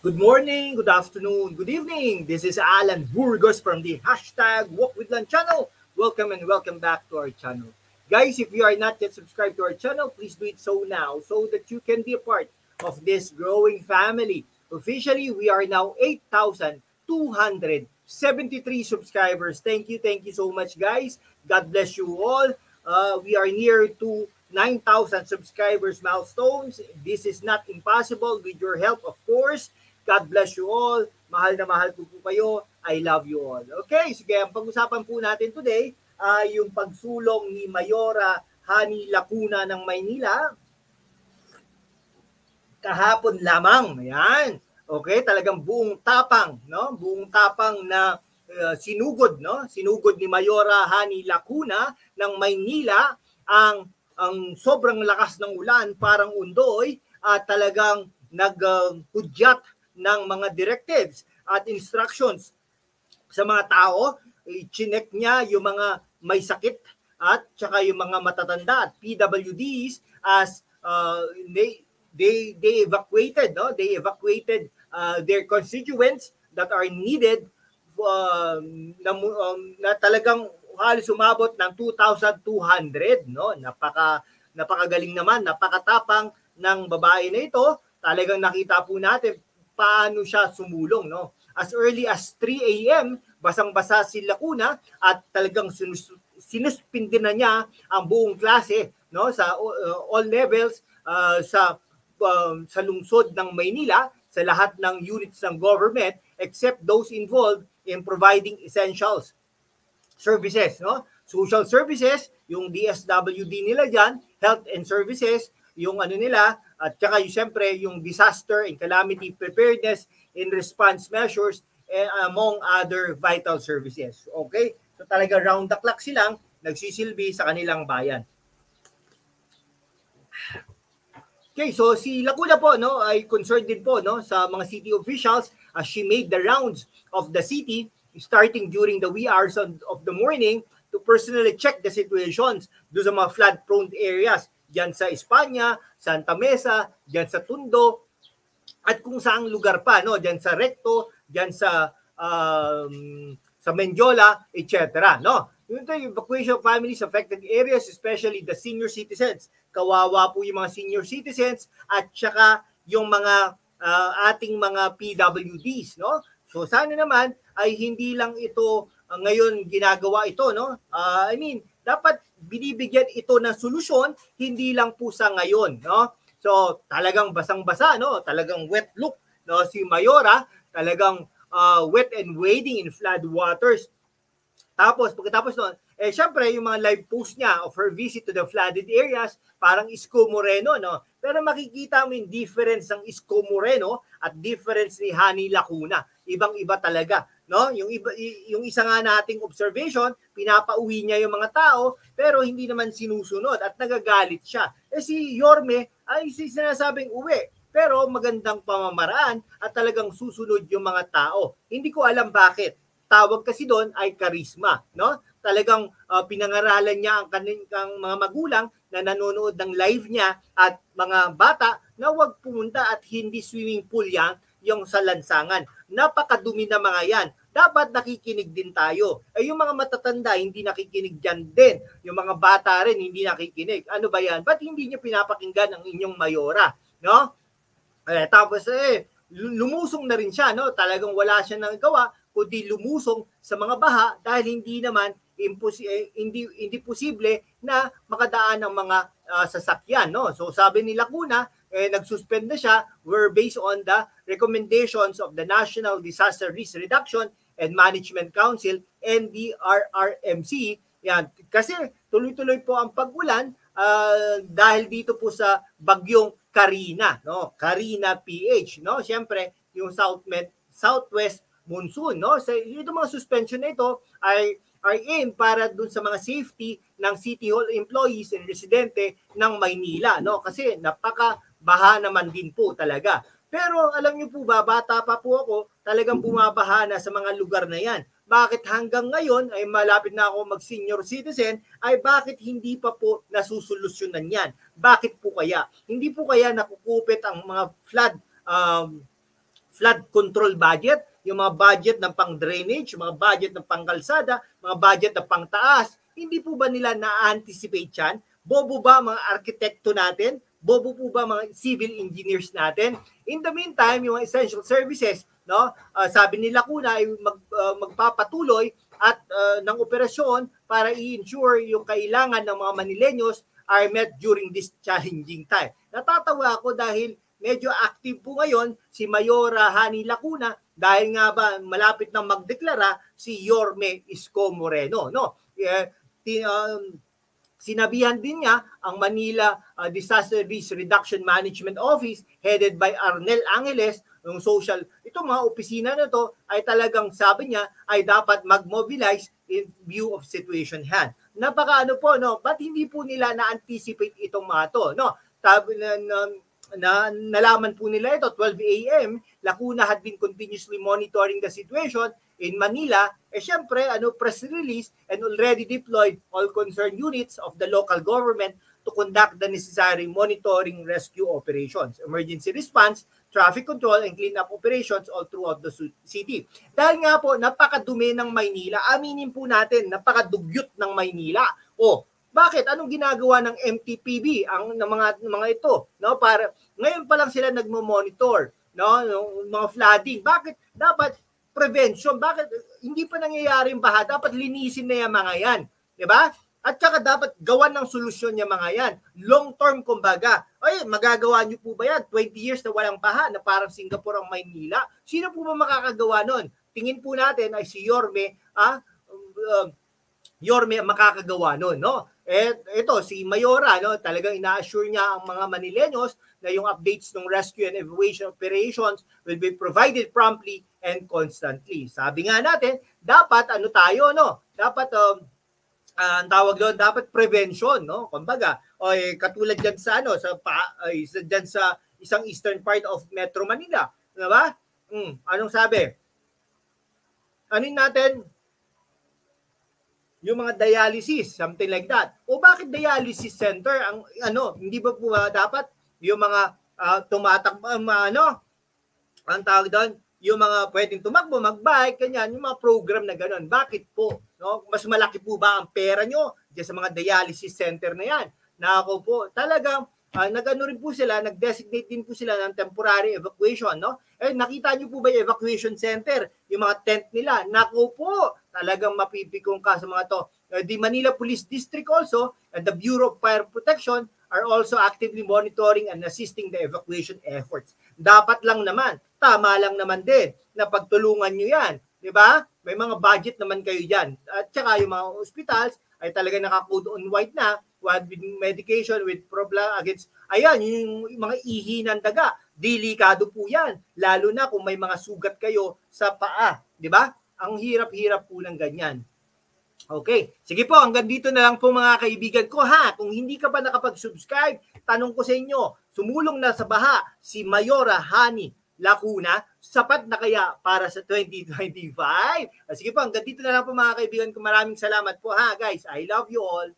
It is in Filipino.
Good morning, good afternoon, good evening. This is Alan Burgos from the hashtag Walk with Lan channel. Welcome and welcome back to our channel. Guys, if you are not yet subscribed to our channel, please do it so now so that you can be a part of this growing family. Officially, we are now 8,273 subscribers. Thank you so much, guys. God bless you all. We are near to 9,000 subscribers milestones. This is not impossible with your help, of course. God bless you all. Mahal na mahal ko po kayo. I love you all. Okay, sige, ang pag-usapan po natin today ay yung pagsulong ni Mayora Hani Lacuna ng Maynila. Kahapon lamang. Ayan. Okay, talagang buong tapang, no? Buong tapang na sinugod, no? Sinugod ni Mayora Hani Lacuna ng Maynila ang sobrang lakas ng ulan, parang undoy, at talagang naghudyat ng mga directives at instructions sa mga tao. I-chinek niya yung mga may sakit at saka yung mga matatanda at PWDs as they evacuated, no? They evacuated their constituents that are needed na talagang halos umabot ng 2,200, no? Napakagaling naman, napakatapang ng babae na ito. Talagang nakita po natin paano siya sumulong, no? As early as 3 a.m., basang-basa si Lacuna at talagang sinuspindi na niya ang buong klase, no? Sa all levels sa lungsod ng Maynila, sa lahat ng units ng government except those involved in providing essentials services, no? Social services, yung DSWD nila diyan, health and services, yung ano nila, at saka yung siyempre yung disaster and calamity preparedness in response measures among other vital services. Okay? So talaga round the clock silang nagsisilbi sa kanilang bayan. Okay, so si Lacuna po, no, ay concerned din po, no, sa mga city officials as she made the rounds of the city starting during the wee hours of the morning to personally check the situations do sa mga flood-prone areas diyan sa Espanya, Santa Mesa, diyan sa Tondo, at kung saang lugar pa, no, diyan sa Recto, diyan sa Mendiola, etc. No? Yung evacuation of families affected areas, especially the senior citizens. Kawawa po yung mga senior citizens at saka yung mga ating mga PWDs, no? So sana naman ay hindi lang ito ngayon ginagawa ito, no? Dapat binibigyan ito ng solusyon, hindi lang po sa ngayon, no? So talagang basang-basa, no? Talagang wet look, no? Si Mayora talagang wet and wading in flood waters. Tapos pagkatapos noon, syempre yung mga live post niya of her visit to the flooded areas, parang Isko Moreno, no? Pero makikita mo yung difference ng Isko Moreno at difference ni Hani Lacuna. Ibang-iba talaga, no? Yung isa nga nating observation, pinapauwi niya yung mga tao, pero hindi naman sinusunod at nagagalit siya. Si Yorme ay sinasabing uwi, pero magandang pamamaraan at talagang susunod yung mga tao. Hindi ko alam bakit. Tawag kasi doon ay charisma, no? Talagang pinangaralan niya ang kanilang mga magulang na nanonood ng live niya at mga bata na huwag pumunta at hindi swimming pool yan yung sa lansangan. Napakadumi na mga yan. Dapat nakikinig din tayo. Yung mga matatanda, hindi nakikinig dyan din. Yung mga bata rin, hindi nakikinig. Ano ba yan? Ba't hindi niyo pinapakinggan ang inyong Mayora? No? Tapos, lumusong na rin siya. No? Talagang wala siya nagawa kundi lumusong sa mga baha dahil hindi naman hindi posible na makadaan ang mga sasakyan, no? So sabi ni Lacuna, nagsuspend na siya were based on the recommendations of the National Disaster Risk Reduction and Management Council, NDRRMC. Yan, kasi tuloy-tuloy po ang pag-ulan dahil dito po sa bagyong Karina, no? Karina PH, no? Siyempre, yung southwest monsoon, no? So itong mga suspension na ito ay aimed para dun sa mga safety ng City Hall employees and residente ng Maynila, no? Kasi napaka-baha naman din po talaga. Pero alam niyo po ba, bata pa po ako, talagang bumabaha na sa mga lugar na yan. Bakit hanggang ngayon ay malapit na ako mag-senior citizen, ay bakit hindi pa po nasusolusyonan yan? Bakit po kaya? Hindi po kaya nakukupit ang mga flood control budget, yung mga budget ng pang-drainage, mga budget ng pangkalsada, mga budget ng pangtaas. Hindi po ba nila na-anticipate yan? Bobo ba mga arkitekto natin? Bobo po ba mga civil engineers natin? In the meantime, yung essential services, no, sabi nila kuna ay magpapatuloy at ng operasyon para i-ensure yung kailangan ng mga Manileños are met during this challenging time. Natatawa ako dahil medyo active po ngayon si Mayora Hani Lacuna dahil nga ba malapit nang magdeklara si Yorme Isko Moreno, no? Sinabihan din niya ang Manila Disaster Risk Reduction Management Office headed by Arnel Angeles, yung social, itong mga opisina na to ay talagang sabi niya ay dapat mag-mobilize in view of situation hand. Napakaano po, no? Ba't hindi po nila na-anticipate itong mga to, no? Nalaman po nila ito 12 a.m. Lacuna had been continuously monitoring the situation in Manila. Syempre, press release and already deployed all concerned units of the local government to conduct the necessary monitoring rescue operations, emergency response, traffic control, and cleanup operations all throughout the city. Dahil nga po, napakadumi ng Maynila. Aminin po natin, napakadugyot ng Maynila. Bakit? Anong ginagawa ng MTPB ng mga ito, no? Para ngayon pa lang sila nagmo-monitor, no, yung mga flooding. Bakit dapat prevention? Bakit hindi pa nangyayari yung baha? Dapat linisin na yung mga yan, 'di ba? At saka dapat gawan ng solusyon yung mga yan. Long term kumbaga. Magagawa niyo po ba yan? 20 years na walang baha na parang Singapore ang Maynila. Sino po ba makakagawa nun? Tingin po natin ay si Yorme, Yorme makakagawa nun, no? Ito si Mayora, no, talagang ina-assure niya ang mga Manileños na yung updates ng rescue and evacuation operations will be provided promptly and constantly. Sabi nga natin, dapat tayo, no? Dapat ang tawag doon, dapat prevention, no? Kumbaga, katulad diyan sa diyan sa isang eastern part of Metro Manila, 'di ba? Anong sabi? Anin natin yung mga dialysis, something like that. Bakit dialysis center ang hindi ba po dapat yung mga tumatakbo ang tawag doon, yung mga pwedeng tumakbo, mag-bike, kanyan, yung mga program na gano'n. Bakit po? No? Mas malaki po ba ang pera nyo diyan sa mga dialysis center na yan? Nako po, talagang nag-ano rin po sila, nag-designate din po sila ng temporary evacuation, no? Nakita niyo po ba yung evacuation center? Yung mga tent nila, nako po, talagang mapipikong ka sa mga to. The Manila Police District also and the Bureau of Fire Protection are also actively monitoring and assisting the evacuation efforts. Dapat lang naman, tama lang naman din na pagtulungan nyo yan. Di ba? May mga budget naman kayo dyan. At saka yung mga hospitals ay talaga naka-code on white na with medication, with problem against, yung mga ihi ng daga. Delikado po yan. Lalo na kung may mga sugat kayo sa paa. Di ba? Ang hirap-hirap po ng ganyan. Okay. Sige po, hanggang dito na lang po mga kaibigan ko ha. Kung hindi ka pa nakapag-subscribe, tanong ko sa inyo, sumulong na sa baha si Mayora Hani Lacuna, sapat na kaya para sa 2025? Sige po, hanggang dito na lang po mga kaibigan ko. Maraming salamat po ha guys. I love you all.